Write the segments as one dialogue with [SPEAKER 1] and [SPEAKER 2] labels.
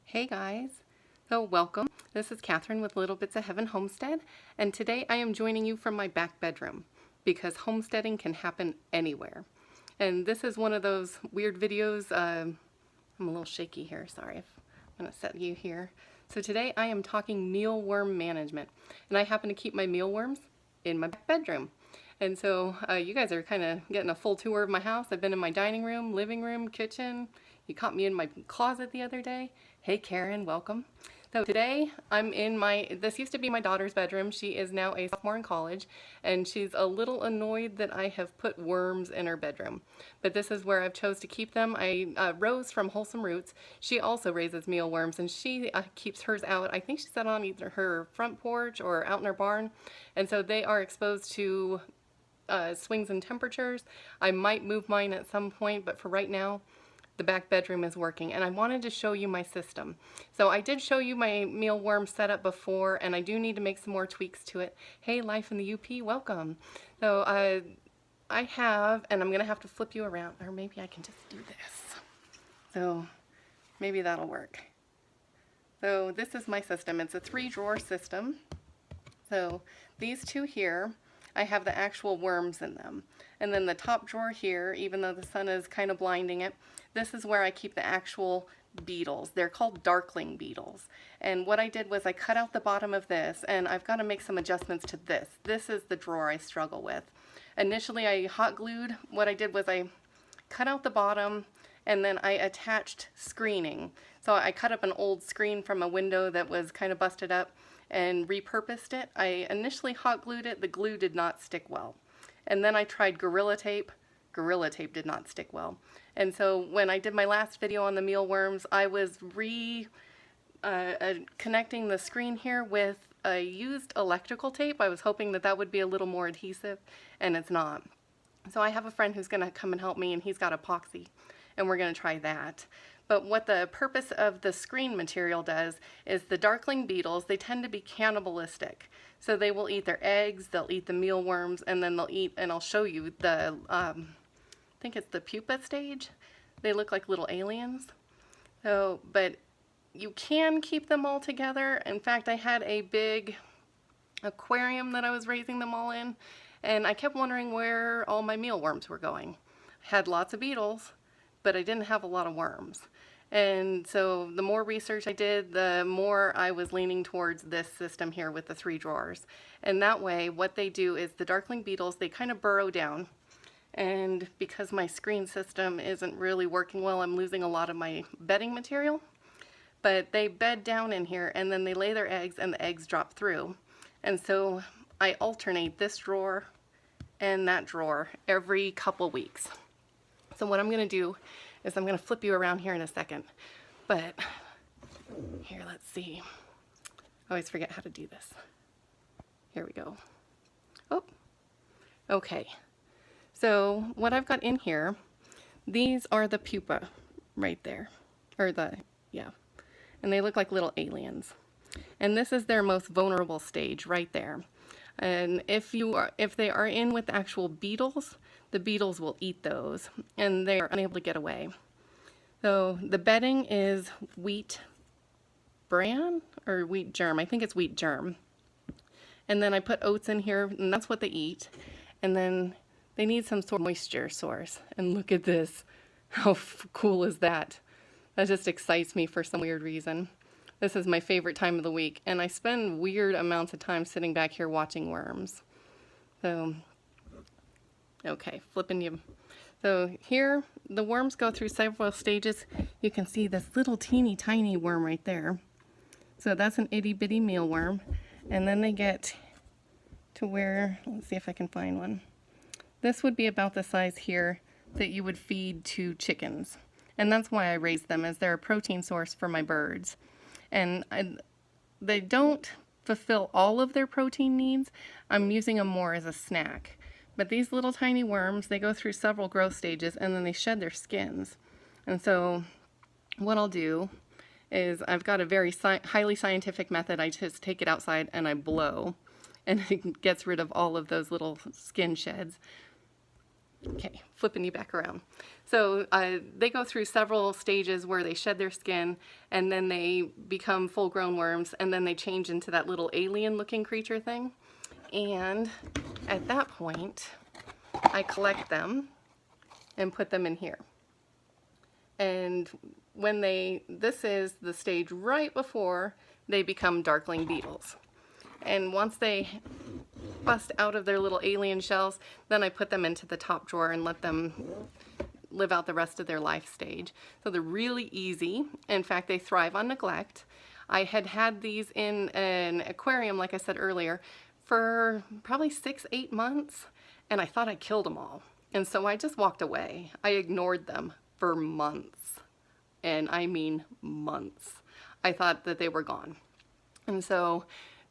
[SPEAKER 1] Hey guys, so welcome. This is Catherine with Little Bits of Heaven Homestead, and today I am joining you from my back bedroom because homesteading can happen anywhere. And this is one of those weird videos. I'm a little shaky here, sorry. I'm going to set you here. So today I am talking mealworm management, and I happen to keep my mealworms in my back bedroom. And so you guys are kind of getting a full tour of my house. I've been in my dining room, living room, kitchen. You caught me in my closet the other day. Hey Karen, welcome. So today I'm in this used to be my daughter's bedroom. She is now a sophomore in college, and she's a little annoyed that I have put worms in her bedroom. But this is where I've chose to keep them. Rose from Wholesome Roots, she also raises mealworms, and she keeps hers out. I think she set on either her front porch or out in her barn. And so they are exposed to swings in temperatures. I might move mine at some point, but for right now, the back bedroom is working, and I wanted to show you my system. So I did show you my mealworm setup before, and I do need to make some more tweaks to it. Hey, Life in the UP, welcome. So I have, and I'm gonna have to flip you around, or maybe I can just do this. So maybe that'll work. So this is my system. It's a 3-drawer system. So these two here, I have the actual worms in them. And then the top drawer here, even though the sun is kind of blinding it, this is where I keep the actual beetles. They're called darkling beetles. And what I did was I cut out the bottom of this, and I've got to make some adjustments to this. This is the drawer I struggle with. Initially I hot glued. What I did was I cut out the bottom, and then I attached screening. So I cut up an old screen from a window that was kind of busted up and repurposed it. I initially hot glued it. The glue did not stick well. And then I tried Gorilla Tape. Gorilla Tape did not stick well. And so when I did my last video on the mealworms, I was connecting the screen here with a used electrical tape. I was hoping that that would be a little more adhesive, and it's not. So I have a friend who's going to come and help me, and he's got epoxy, and we're going to try that. But what the purpose of the screen material does is the darkling beetles, they tend to be cannibalistic. So they will eat their eggs, they'll eat the mealworms, and then they'll eat, and I'll show you the, I think it's the pupa stage. They look like little aliens. So, but you can keep them all together. In fact, I had a big aquarium that I was raising them all in, and I kept wondering where all my mealworms were going. I had lots of beetles, but I didn't have a lot of worms. And so the more research I did, the more I was leaning towards this system here with the 3 drawers. And that way, what they do is the darkling beetles, they kind of burrow down. And because my screen system isn't really working well, I'm losing a lot of my bedding material. But they bed down in here, and then they lay their eggs, and the eggs drop through. And so I alternate this drawer and that drawer every couple weeks. So what I'm going to do is I'm going to flip you around here in a second. But here, let's see. I always forget how to do this. Here we go. Oh, okay. So what I've got in here, these are the pupa right there. Or yeah. And they look like little aliens. And this is their most vulnerable stage right there. And if they are in with actual beetles, the beetles will eat those, and they are unable to get away. So the bedding is wheat bran or wheat germ. I think it's wheat germ. And then I put oats in here, and that's what they eat. And then they need some sort of moisture source. And look at this. How cool is that? That just excites me for some weird reason. This is my favorite time of the week, and I spend weird amounts of time sitting back here watching worms. So, okay, flipping you. So here, the worms go through several stages. You can see this little teeny tiny worm right there. So that's an itty bitty mealworm. And then they get to where, let's see if I can find one. This would be about the size here that you would feed to chickens. And that's why I raise them, as they're a protein source for my birds. And they don't fulfill all of their protein needs. I'm using them more as a snack. But these little tiny worms, they go through several growth stages, and then they shed their skins. And so what I'll do is, I've got a very highly scientific method. I just take it outside and I blow, and it gets rid of all of those little skin sheds. Okay, flipping you back around. So they go through several stages where they shed their skin and then they become full-grown worms, and then they change into that little alien-looking creature thing. And at that point, I collect them and put them in here. And when this is the stage right before they become darkling beetles. And once they bust out of their little alien shells, then I put them into the top drawer and let them live out the rest of their life stage. So they're really easy. In fact, they thrive on neglect. I had these in an aquarium, like I said earlier, for probably 6-8 months, and I thought I killed them all. And so I just walked away. I ignored them for months, and I mean months. I thought that they were gone. And so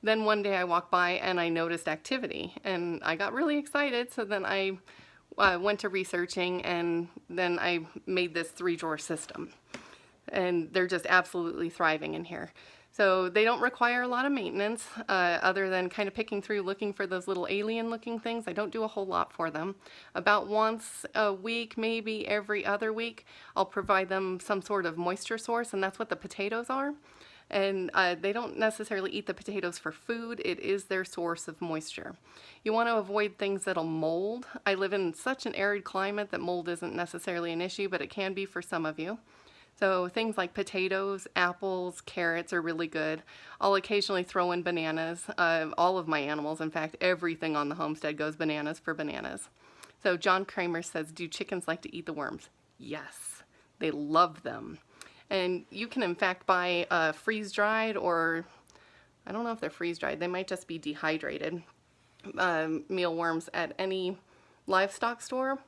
[SPEAKER 1] then one day I walked by and I noticed activity, and I got really excited. So then I went to researching, and then I made this 3-drawer system, and they're just absolutely thriving in here. So they don't require a lot of maintenance other than kind of picking through, looking for those little alien looking things. I don't do a whole lot for them. About once a week, maybe every other week, I'll provide them some sort of moisture source, and that's what the potatoes are. And they don't necessarily eat the potatoes for food. It is their source of moisture. You want to avoid things that'll mold. I live in such an arid climate that mold isn't necessarily an issue, but it can be for some of you. So things like potatoes, apples, carrots are really good. I'll occasionally throw in bananas. All of my animals, in fact, everything on the homestead goes bananas for bananas. So John Kramer says, do chickens like to eat the worms? Yes, they love them. And you can, in fact, buy freeze-dried, or I don't know if they're freeze-dried. They might just be dehydrated mealworms at any livestock store.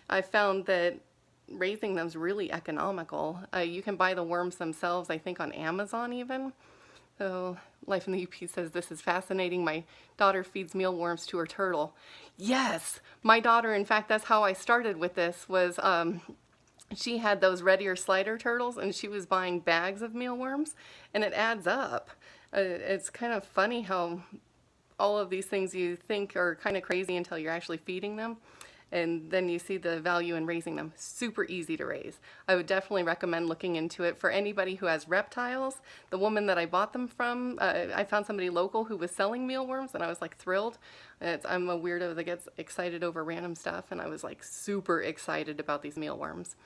[SPEAKER 1] I found that raising them is really economical. You can buy the worms themselves, I think, on Amazon even. So Life in the UP says, this is fascinating. My daughter feeds mealworms to her turtle. Yes, my daughter, in fact, that's how I started with this, was she had those red ear slider turtles, and she was buying bags of mealworms, and it adds up. It's kind of funny how all of these things you think are kind of crazy until you're actually feeding them, and then you see the value in raising them. Super easy to raise. I would definitely recommend looking into it for anybody who has reptiles. The woman that I bought them from, I found somebody local who was selling mealworms, and I was like thrilled. I'm a weirdo that gets excited over random stuff, and I was like super excited about these mealworms.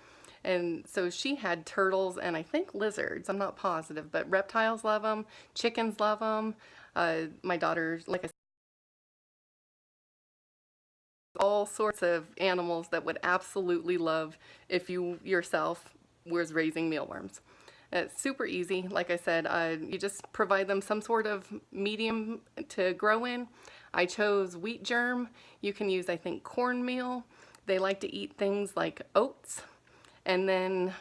[SPEAKER 1] And so she had turtles and I think lizards, I'm not positive, but reptiles love them, chickens love them. My daughter, like I said, all sorts of animals that would absolutely love if you yourself was raising mealworms. It's super easy. Like I said, you just provide them some sort of medium to grow in. I chose wheat germ. You can use, I think, cornmeal. They like to eat things like oats, and then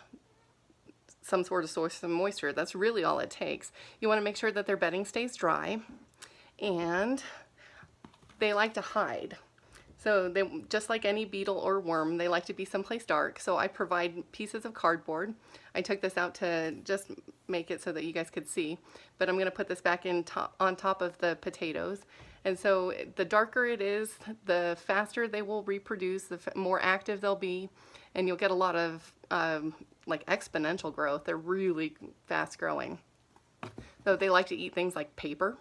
[SPEAKER 1] some sort of source of moisture. That's really all it takes. You want to make sure that their bedding stays dry, and they like to hide. So they, just like any beetle or worm, they like to be someplace dark. So I provide pieces of cardboard. I took this out to just make it so that you guys could see, but I'm going to put this back in on top of the potatoes. And so the darker it is, the faster they will reproduce, the more active they'll be, and you'll get a lot of like exponential growth. They're really fast growing. So they like to eat things like paper.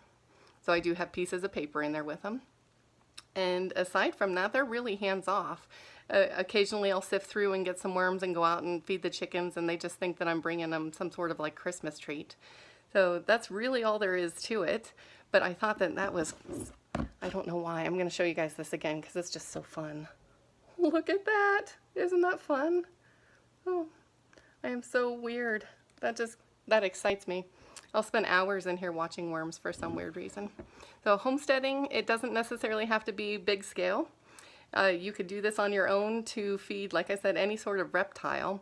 [SPEAKER 1] So I do have pieces of paper in there with them. And aside from that, they're really hands-off. Occasionally I'll sift through and get some worms and go out and feed the chickens, and they just think that I'm bringing them some sort of like Christmas treat. So that's really all there is to it. But I thought that that was, I don't know why. I'm going to show you guys this again because it's just so fun. Look at that. Isn't that fun? Oh, I am so weird. That excites me. I'll spend hours in here watching worms for some weird reason. So homesteading, it doesn't necessarily have to be big scale. You could do this on your own to feed, like I said, any sort of reptile.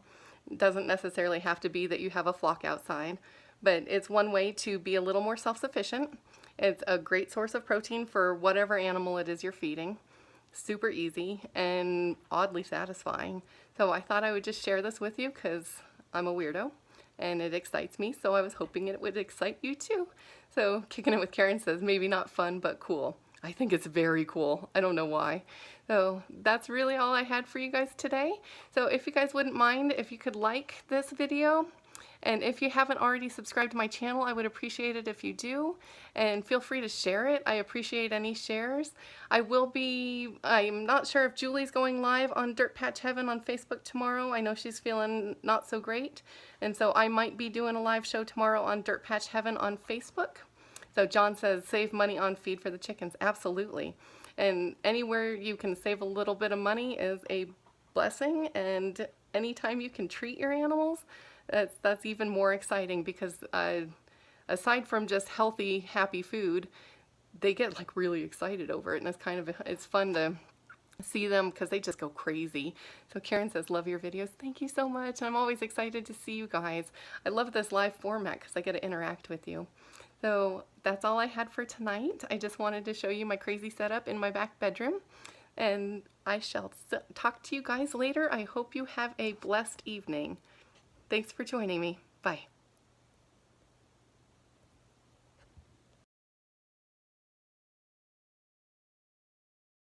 [SPEAKER 1] It doesn't necessarily have to be that you have a flock outside, but it's one way to be a little more self-sufficient. It's a great source of protein for whatever animal it is you're feeding. Super easy and oddly satisfying. So I thought I would just share this with you because I'm a weirdo and it excites me, so I was hoping it would excite you too. So Kicking It with Karen says, maybe not fun, but cool. I think it's very cool. I don't know why. So that's really all I had for you guys today. So if you guys wouldn't mind, if you could like this video, and if you haven't already subscribed to my channel, I would appreciate it if you do. And feel free to share it. I appreciate any shares. I'm not sure if Julie's going live on Dirt Patch Heaven on Facebook tomorrow. I know she's feeling not so great. And so I might be doing a live show tomorrow on Dirt Patch Heaven on Facebook. So John says, save money on feed for the chickens. Absolutely. And anywhere you can save a little bit of money is a blessing. And anytime you can treat your animals, that's even more exciting, because aside from just healthy, happy food, they get like really excited over it, and it's fun to see them because they just go crazy. So Karen says, love your videos. Thank you so much. I'm always excited to see you guys. I love this live format because I get to interact with you. So that's all I had for tonight. I just wanted to show you my crazy setup in my back bedroom, and I shall talk to you guys later. I hope you have a blessed evening. Thanks for joining me. Bye.